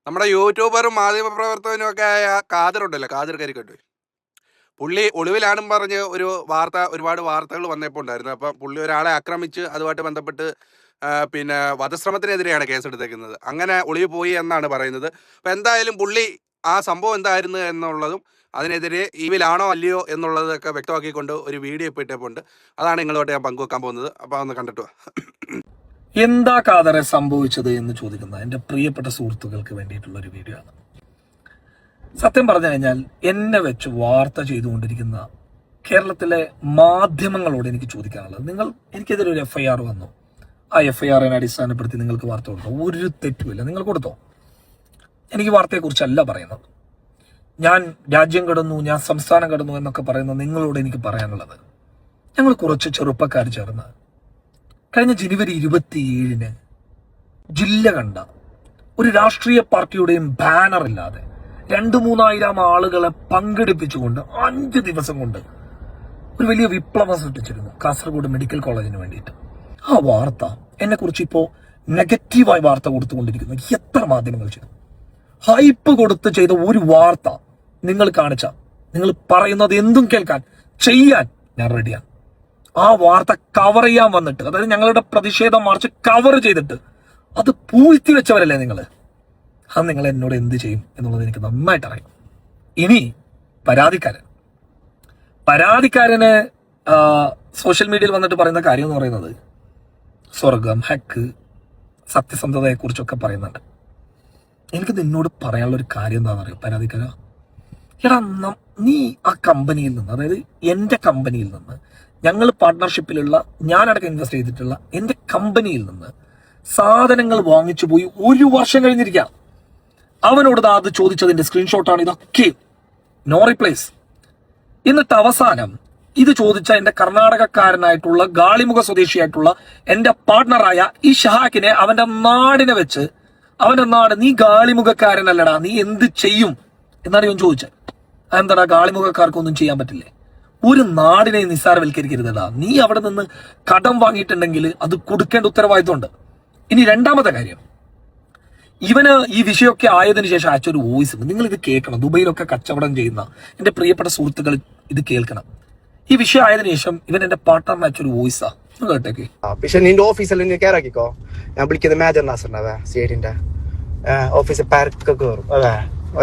നമ്മുടെ യൂട്യൂബറും മാധ്യമപ്രവർത്തകനും ഒക്കെ ആയ ഖാദറുണ്ടല്ലോ, ഖാദർ കരിക്കട്ട്, പുള്ളി ഒളിവിലാണെന്നും പറഞ്ഞ് ഒരുപാട് വാർത്തകൾ വന്നപ്പോൾ ഉണ്ടായിരുന്നു. അപ്പം പുള്ളി ഒരാളെ ആക്രമിച്ച് അതുമായിട്ട് ബന്ധപ്പെട്ട് പിന്നെ വധശ്രമത്തിനെതിരെയാണ് കേസെടുത്തേക്കുന്നത്. അങ്ങനെ ഒളിവ് പോയി എന്നാണ് പറയുന്നത്. അപ്പം എന്തായാലും പുള്ളി ആ സംഭവം എന്തായിരുന്നു എന്നുള്ളതും അതിനെതിരെ ഈവിലാണോ അല്ലയോ എന്നുള്ളതൊക്കെ വ്യക്തമാക്കിക്കൊണ്ട് ഒരു വീഡിയോ ഇപ്പോൾ ഇട്ടേപ്പുണ്ട്. അതാണ് നിങ്ങളോട്ട് ഞാൻ പങ്കുവെക്കാൻ പോകുന്നത്. അപ്പോൾ ഒന്ന് കണ്ടിട്ട് വാ. എന്താ ഖാദറെ സംഭവിച്ചത് എന്ന് ചോദിക്കുന്ന എൻ്റെ പ്രിയപ്പെട്ട സുഹൃത്തുക്കൾക്ക് വേണ്ടിയിട്ടുള്ള ഒരു വീഡിയോ ആണ്. സത്യം പറഞ്ഞു കഴിഞ്ഞാൽ എന്നെ വെച്ച് വാർത്ത ചെയ്തുകൊണ്ടിരിക്കുന്ന കേരളത്തിലെ മാധ്യമങ്ങളോട് എനിക്ക് ചോദിക്കാനുള്ളത്, എനിക്കെതിരെ ഒരു FIR വന്നു. ആ FIRനെ അടിസ്ഥാനപ്പെടുത്തി നിങ്ങൾക്ക് വാർത്ത കൊടുത്തോ? ഒരു തെറ്റുമില്ല, നിങ്ങൾ കൊടുത്തോ. എനിക്ക് വാർത്തയെക്കുറിച്ചല്ല പറയുന്നത്. ഞാൻ രാജ്യം കടന്നു, ഞാൻ സംസ്ഥാനം കടന്നു എന്നൊക്കെ പറയുന്ന നിങ്ങളോട് എനിക്ക് പറയാനുള്ളത്, ഞങ്ങൾ കുറച്ച് ചെറുപ്പക്കാർ ചേർന്ന് കഴിഞ്ഞ ജനുവരി 27-ന് ജില്ല കണ്ട ഒരു രാഷ്ട്രീയ പാർട്ടിയുടെയും ബാനർ ഇല്ലാതെ 2-3,000 ആളുകളെ പങ്കെടുപ്പിച്ചുകൊണ്ട് 5 ദിവസം കൊണ്ട് ഒരു വലിയ വിപ്ലവം സൃഷ്ടിച്ചിരുന്നു കാസർഗോഡ് മെഡിക്കൽ കോളേജിന് വേണ്ടിയിട്ട്. ആ വാർത്ത എന്നെക്കുറിച്ച് ഇപ്പോൾ നെഗറ്റീവായി വാർത്ത കൊടുത്തുകൊണ്ടിരിക്കുന്നു. എത്ര മാധ്യമങ്ങൾ ചെയ്തു? ഹൈപ്പ് കൊടുത്ത് ചെയ്ത ഒരു വാർത്ത നിങ്ങൾ നിങ്ങൾ പറയുന്നത് എന്തും കേൾക്കാൻ ചെയ്യാൻ ഞാൻ റെഡിയാണ്. ആ വാർത്ത കവർ ചെയ്യാൻ വന്നിട്ട്, അതായത് ഞങ്ങളുടെ പ്രതിഷേധ മാർച്ച് കവർ ചെയ്തിട്ട് അത് പൂഴ്ത്തി വെച്ചവരല്ലേ നിങ്ങൾ? അത് നിങ്ങൾ എന്നോട് എന്ത് ചെയ്യും എന്നുള്ളത് എനിക്ക് നന്നായിട്ട് അറിയാം. ഇനി പരാതിക്കാരന് സോഷ്യൽ മീഡിയയിൽ വന്നിട്ട് പറയുന്ന കാര്യം എന്ന് പറയുന്നത് സ്വർഗം, ഹക്ക്, സത്യസന്ധതയെ കുറിച്ചൊക്കെ പറയുന്നുണ്ട്. എനിക്ക് നിന്നോട് പറയാനുള്ള ഒരു കാര്യം എന്താണെന്ന് അറിയാം പരാതിക്കാര. എടാ, നീ ആ കമ്പനിയിൽ നിന്ന്, അതായത് എൻ്റെ കമ്പനിയിൽ നിന്ന്, ഞങ്ങൾ പാർട്ട്ണർഷിപ്പിലുള്ള, ഞാനടക്കം ഇൻവെസ്റ്റ് ചെയ്തിട്ടുള്ള എൻ്റെ കമ്പനിയിൽ നിന്ന് സാധനങ്ങൾ വാങ്ങിച്ചു പോയി 1 വർഷം കഴിഞ്ഞിരിക്കാം. അവനോട് അത് ചോദിച്ചതിന്റെ സ്ക്രീൻഷോട്ടാണ് ഇതൊക്കെ. No replies. എന്നിട്ട് അവസാനം ഇത് ചോദിച്ച എന്റെ കർണാടകക്കാരനായിട്ടുള്ള ഗാളിമുഖ സ്വദേശിയായിട്ടുള്ള എന്റെ പാർട്ട്ണറായ ഈ ഷഹാക്കിനെ അവന്റെ നാട്, നീ ഗാളിമുഖക്കാരനല്ലടാ, നീ എന്ത് ചെയ്യും എന്നാണ് ഇവൻ ചോദിച്ചത്. അതെന്താടാ, ഗാളിമുഖക്കാർക്കൊന്നും ചെയ്യാൻ പറ്റില്ലേ? ഒരു നാടിനെ നിസ്സാരവൽക്കരിക്കരുതടാ. നീ അവിടെ നിന്ന് കടം വാങ്ങിയിട്ടുണ്ടെങ്കിൽ അത് കൊടുക്കേണ്ട ഉത്തരവാദിത്വമുണ്ട്. ഇനി രണ്ടാമത്തെ കാര്യം, ഇവന് ഈ വിഷയമൊക്കെ ആയതിനു ശേഷം അയച്ചൊരു വോയിസ് ഉണ്ട്. നിങ്ങൾ ഇത് കേൾക്കണം. ദുബൈയിലൊക്കെ കച്ചവടം ചെയ്യുന്ന എന്റെ പ്രിയപ്പെട്ട സുഹൃത്തുക്കൾ ഇത് കേൾക്കണം. ഈ വിഷയം ആയതിനു ശേഷം ഇവൻ എന്റെ പാർട്ട്ണറിന് അയച്ചൊരു വോയിസാ, കേട്ടേക്ക്. പക്ഷെ നിന്റെ ഓഫീസിൽ നീ കയറാക്കിക്കോ. ഞാൻ വിളിക്കുന്നത് മേജർ നാസറിന്റെ സീഡിന്റെ ഓഫീസിൽ പാരൊക്കെ കയറും. അതെ,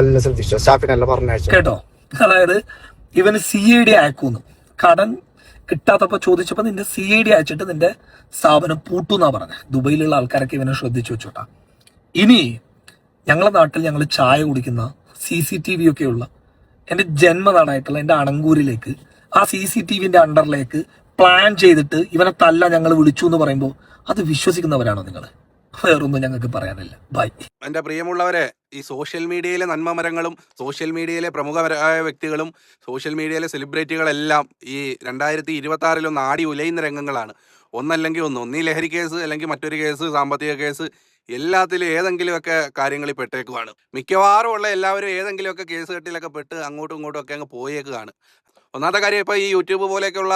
എല്ലാം ശ്രദ്ധിച്ചോ, സ്റ്റാഫിനെല്ലാം പറഞ്ഞയച്ചു കേട്ടോ. അതായത് ഇവന് CID അയക്കൂന്ന്. കടൻ കിട്ടാത്തപ്പോ ചോദിച്ചപ്പോ നിന്റെ CID അയച്ചിട്ട് നിന്റെ സ്ഥാപനം പൂട്ടുന്നാ പറഞ്ഞത്. ദുബൈയിലുള്ള ആൾക്കാരൊക്കെ ഇവനെ ശ്രദ്ധിച്ചു വെച്ചോട്ടാ. ഇനി ഞങ്ങളുടെ നാട്ടിൽ ഞങ്ങൾ ചായ കുടിക്കുന്ന CCTV ഒക്കെയുള്ള എൻ്റെ ജന്മനാടായിട്ടുള്ള എൻ്റെ അണങ്കൂരിലേക്ക്, ആ CCTVന്റെ അണ്ടറിലേക്ക് പ്ലാൻ ചെയ്തിട്ട് ഇവനെ തല്ല ഞങ്ങൾ വിളിച്ചു എന്ന് പറയുമ്പോൾ അത് വിശ്വസിക്കുന്നവരാണോ നിങ്ങൾ? വേറൊന്നും ഞങ്ങൾക്ക് പറയാനില്ല. ബൈ. എൻ്റെ പ്രിയമുള്ളവരെ, ഈ സോഷ്യൽ മീഡിയയിലെ നന്മമരങ്ങളും സോഷ്യൽ മീഡിയയിലെ പ്രമുഖരായ വ്യക്തികളും സോഷ്യൽ മീഡിയയിലെ സെലിബ്രിറ്റികളെല്ലാം ഈ 2026 ആടി ഉലയുന്ന രംഗങ്ങളാണ്. ഒന്നീ ലഹരി കേസ്, അല്ലെങ്കിൽ മറ്റൊരു കേസ്, സാമ്പത്തിക കേസ്, എല്ലാത്തിലും ഏതെങ്കിലുമൊക്കെ കാര്യങ്ങളിൽ പെട്ടേക്കുവാണ്. മിക്കവാറും ഉള്ള എല്ലാവരും ഏതെങ്കിലുമൊക്കെ കേസ് കെട്ടിലൊക്കെ പെട്ട് അങ്ങോട്ടും ഇങ്ങോട്ടും ഒക്കെ അങ്ങ് പോയേക്കാണ്. ഒന്നാമത്തെ കാര്യം, ഇപ്പോൾ ഈ യൂട്യൂബ് പോലെയൊക്കെയുള്ള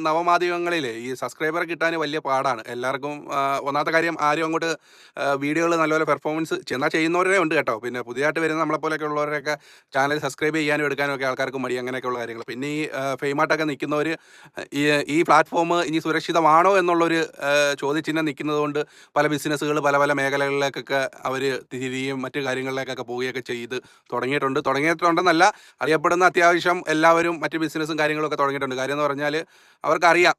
നവമാധ്യമങ്ങളിൽ ഈ സബ്സ്ക്രൈബർ കിട്ടാൻ വലിയ പാടാണ് എല്ലാവർക്കും. ഒന്നാമത്തെ കാര്യം, ആരും അങ്ങോട്ട് വീഡിയോകൾ നല്ലപോലെ പെർഫോമൻസ് ചെയ്യുന്നവരേ ഉണ്ട് കേട്ടോ. പിന്നെ പുതിയതായിട്ട് വരുന്ന നമ്മളെപ്പോലെയൊക്കെ ഉള്ളവരൊക്കെ ചാനൽ സബ്സ്ക്രൈബ് ചെയ്യാനും എടുക്കാനും ഒക്കെ ആൾക്കാർക്ക് മടി, അങ്ങനെയൊക്കെയുള്ള കാര്യങ്ങൾ. പിന്നെ ഈ ഫെയിമായിട്ടൊക്കെ നിൽക്കുന്നവർ ഈ പ്ലാറ്റ്ഫോം ഇനി സുരക്ഷിതമാണോ എന്നുള്ളൊരു ചോദ്യചിഹ്നം നിൽക്കുന്നത് കൊണ്ട് പല ബിസിനസ്സുകൾ പല മേഖലകളിലേക്കൊക്കെ അവർ തിരിയുകയും മറ്റു കാര്യങ്ങളിലേക്കൊക്കെ പോവുകയൊക്കെ തുടങ്ങിയിട്ടുണ്ടെന്നല്ല, അറിയപ്പെടുന്ന അത്യാവശ്യം എല്ലാവരും മറ്റ് ബിസിനസ്സും കാര്യങ്ങളൊക്കെ തുടങ്ങിയിട്ടുണ്ട്. കാര്യം എന്ന് പറഞ്ഞാൽ അവർക്കറിയാം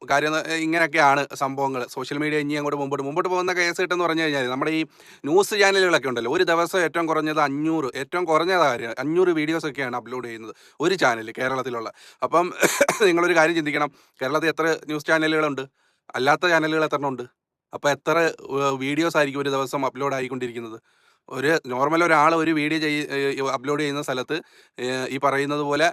ഇങ്ങനെയൊക്കെയാണ് സംഭവങ്ങൾ. സോഷ്യൽ മീഡിയ ഇനി അങ്ങോട്ട് മുമ്പോട്ട് പോകുന്ന കേസ് കിട്ടെന്ന് പറഞ്ഞു കഴിഞ്ഞാൽ നമ്മുടെ ഈ ന്യൂസ് ചാനലുകളൊക്കെ ഉണ്ടല്ലോ, ഒരു ദിവസം ഏറ്റവും കുറഞ്ഞത് 500 വീഡിയോസൊക്കെയാണ് അപ്ലോഡ് ചെയ്യുന്നത് ഒരു ചാനൽ കേരളത്തിലുള്ള. അപ്പം നിങ്ങളൊരു കാര്യം ചിന്തിക്കണം, കേരളത്തിൽ എത്ര ന്യൂസ് ചാനലുകളുണ്ട്? അല്ലാത്ത ചാനലുകൾ എത്ര ഉണ്ട്? അപ്പോൾ എത്ര വീഡിയോസ് ആയിരിക്കും ഒരു ദിവസം അപ്ലോഡ് ആയിക്കൊണ്ടിരിക്കുന്നത്? നോർമൽ ഒരാൾ ഒരു വീഡിയോ അപ്ലോഡ് ചെയ്യുന്ന സ്ഥലത്ത് ഈ പറയുന്നത് പോലെ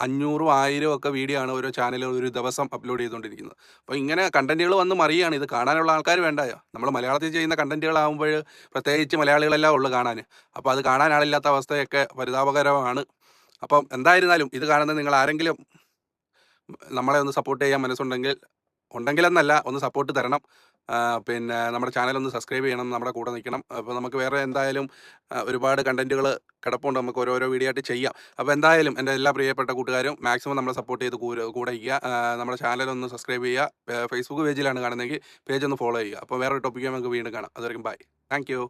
500-1000 ഒക്കെ വീഡിയോ ആണ് ഓരോ ചാനലുകൾ ഒരു ദിവസം അപ്ലോഡ് ചെയ്തുകൊണ്ടിരിക്കുന്നത്. അപ്പോൾ ഇങ്ങനെ കണ്ടന്റുകൾ വന്ന് മറിയാണ്. ഇത് കാണാനുള്ള ആൾക്കാർ വേണ്ടായോ? നമ്മൾ മലയാളത്തിൽ ചെയ്യുന്ന കണ്ടന്റുകളാകുമ്പോൾ പ്രത്യേകിച്ച് മലയാളികളെല്ലാം ഉള്ളു കാണാൻ. അപ്പോൾ അത് കാണാൻ ആളില്ലാത്ത അവസ്ഥയൊക്കെ പരിതാപകരമാണ്. അപ്പം എന്തായിരുന്നാലും ഇത് കാണുന്ന നിങ്ങൾ ആരെങ്കിലും നമ്മളെ ഒന്ന് സപ്പോർട്ട് ചെയ്യാൻ മനസ്സുണ്ടെങ്കിൽ ഉണ്ടെങ്കിലെന്നല്ല, ഒന്ന് സപ്പോർട്ട് തരണം. പിന്നെ നമ്മുടെ ചാനൽ ഒന്ന് സബ്സ്ക്രൈബ് ചെയ്യണം, നമ്മുടെ കൂടെ നിൽക്കണം. അപ്പോൾ നമുക്ക് വേറെ എന്തായാലും ഒരുപാട് കണ്ടന്റുകൾ കിടപ്പുണ്ട്, നമുക്ക് ഓരോരോ വീഡിയോ ആയിട്ട് ചെയ്യാം. അപ്പോൾ എന്തായാലും എൻ്റെ എല്ലാ പ്രിയപ്പെട്ട കൂട്ടുകാരും മാക്സിമം നമ്മളെ സപ്പോർട്ട് ചെയ്ത് കൂടെ ഇരിക്കുക. നമ്മുടെ ചാനൽ ഒന്ന് സബ്സ്ക്രൈബ് ചെയ്യുക. ഫേസ്ബുക്ക് പേജിലാണ് കാണുന്നതെങ്കിൽ പേജ് ഒന്ന് ഫോളോ ചെയ്യുക. അപ്പോൾ വേറൊരു ടോപ്പിക്ക് നമുക്ക് വീണ്ടും കാണാം. അതുവരെയും ബൈ. Thank you.